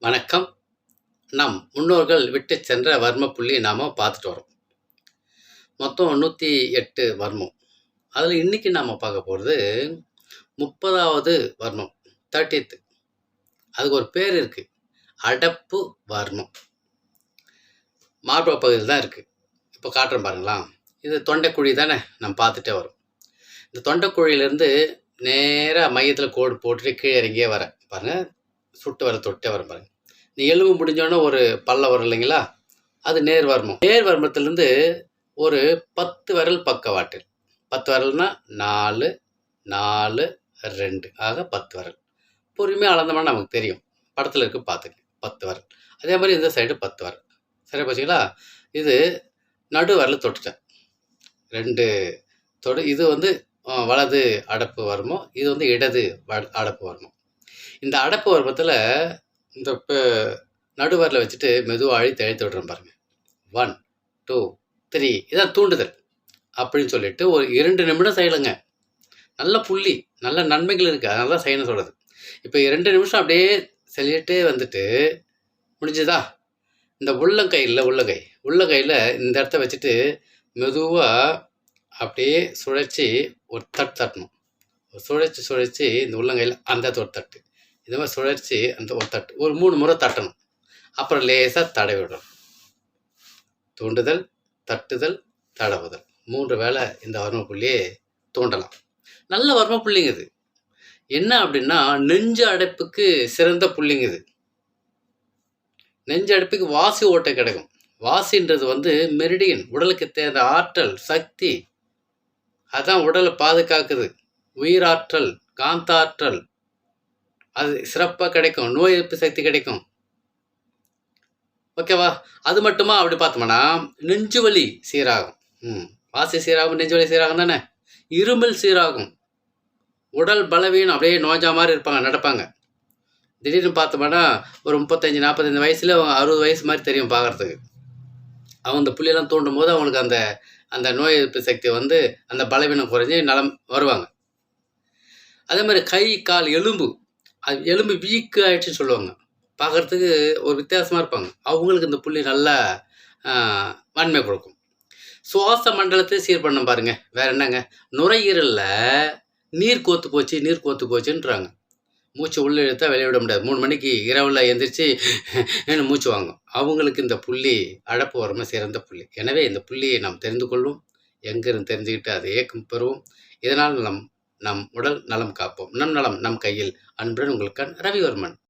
வணக்கம். நம் முன்னோர்கள் விட்டுச் சென்ற வர்ம புள்ளி நாம பார்த்துட்டு வரோம். மொத்தம் 108 வர்மம். அதில் இன்னைக்கு நாம பார்க்க போகிறது 30வது வர்மம், 30th. அதுக்கு ஒரு பேர் இருக்கு, அடப்பு வர்மம். மார்பக பகுதியில் தான் இருக்கு. இப்போ காட்டுறேன் பாருங்களா. இது தொண்டைக்குழி தானே, நம்ம பார்த்துட்டே வரோம். இந்த தொண்டைக்குழியிலேருந்து நேராக மையத்தில் கோடு போட்டுட்டு கீழே இறங்கியே வரேன் பாருங்க. சுட்டு வர தொட்டே வரும் பாருங்க. இந்த எலும்பு முடிஞ்சோடனே ஒரு பல்ல வரும் இல்லைங்களா, அது நேர் வர்மம். நேர் வர்மத்திலேருந்து ஒரு 10 விரல் பக்கவாட்டில். 10 விரல்னா 4 4 2 ஆக 10 விரல். பொறுமையாக அளந்தோம்னா நமக்கு தெரியும், படத்தில் இருக்கு பார்த்துங்க. 10 விரல். அதே மாதிரி இந்த சைடு 10 விரல். சரி போச்சுங்களா. இது நடு விரல் தொட்டுட்டேன். 2 தொடு. இது வந்து வலது அடப்பு வர்மம், இது வந்து இடது அடப்பு வர்மம். இந்த அடப்பு வர்மத்தில் இந்த நடுவரில் வச்சுட்டு மெதுவாக அழுத்தி விடுறோம் பாருங்க. 1 2 3 இதான் தூண்டுதல் அப்படின்னு சொல்லிட்டு ஒரு 2 நிமிடம் செய்யலைங்க. நல்ல புள்ளி, நல்ல நன்மைகள் இருக்குது, அதனால தான் செய்யணும் சொல்கிறது. இப்போ 2 நிமிஷம் அப்படியே சொல்லிட்டே வந்துட்டு முடிஞ்சுதா. இந்த உள்ளங்கையில் இந்த இடத்த வச்சுட்டு மெதுவாக அப்படியே சுழற்சி ஒரு தட்டணும். சுழற்சி இந்த உள்ளங்கையில் அந்த இடத்த ஒரு தட்டு, இந்த மாதிரி சுழற்சி அந்த ஒரு தட்டு ஒரு 3 முறை தட்டணும். அப்புறம் லேசாக தடவி விடணும். தூண்டுதல், தட்டுதல், தடவுதல், 3 வேளை இந்த வர்ம புள்ளியே தூண்டலாம். நல்ல வர்ம புள்ளிங்க இது. என்ன அப்படின்னா, நெஞ்சு அடைப்புக்கு சிறந்த புள்ளிங்க இது. நெஞ்சு அடைப்புக்கு வாசி ஓட்டை கிடைக்கும். வாசின்றது வந்து மெரிடியன், உடலுக்கு தேர்ந்த ஆற்றல், சக்தி. அதான் உடலை பாதுகாக்குது. உயிராற்றல், காந்தாற்றல், அது சிறப்பாக கிடைக்கும். நோய் எதிர்ப்பு சக்தி கிடைக்கும். ஓகேவா. அது மட்டுமா அப்படி பார்த்தோம்னா நெஞ்சு வலி சீராகும். வாசி சீராகும், நெஞ்சு வலி சீராகும் தானே. இருமல் சீராகும். உடல் பலவீனம், அப்படியே நோஞ்சா மாதிரி இருப்பாங்க, நடப்பாங்க. திடீர்னு பார்த்தோம்னா ஒரு 35 45 வயசுல 60 வயசு மாதிரி தெரியும் பார்க்குறதுக்கு. அவங்க இந்த புள்ளியெல்லாம் தூண்டும் போது அவங்களுக்கு அந்த அந்த நோய் எதிர்ப்பு சக்தி வந்து அந்த பலவீனம் குறைஞ்சி நலம் வருவாங்க. அதே மாதிரி கை கால் எலும்பு வீக்கு ஆயிடுச்சுன்னு சொல்லுவாங்க. பார்க்குறதுக்கு ஒரு வித்தியாசமாக இருப்பாங்க. அவங்களுக்கு இந்த புள்ளி நல்லா வன்மை கொடுக்கும். சுவாச மண்டலத்தை சீர் பண்ண பாருங்க. வேற என்னங்க, நுரையீரலில் நீர் கோத்து போச்சுன்றாங்க. மூச்சு உள்ளே இழுத்தா வெளியே விட முடியாது. 3 மணிக்கு இரவில் எந்திரிச்சு மூச்சு வாங்கும். அவங்களுக்கு இந்த புள்ளி அடப்பு வர்ம சிறந்த புள்ளி. எனவே இந்த புள்ளியை நாம் தெரிந்து கொள்வோம். எங்கிருந்து தெரிஞ்சுக்கிட்டு அதை ஏக்கம் பெறுவோம். இதனால் நம் உடல் நலம் காப்போம். நம் நலம் நம் கையில். அன்புடன் உங்களுக்கான ரவிவர்மன்.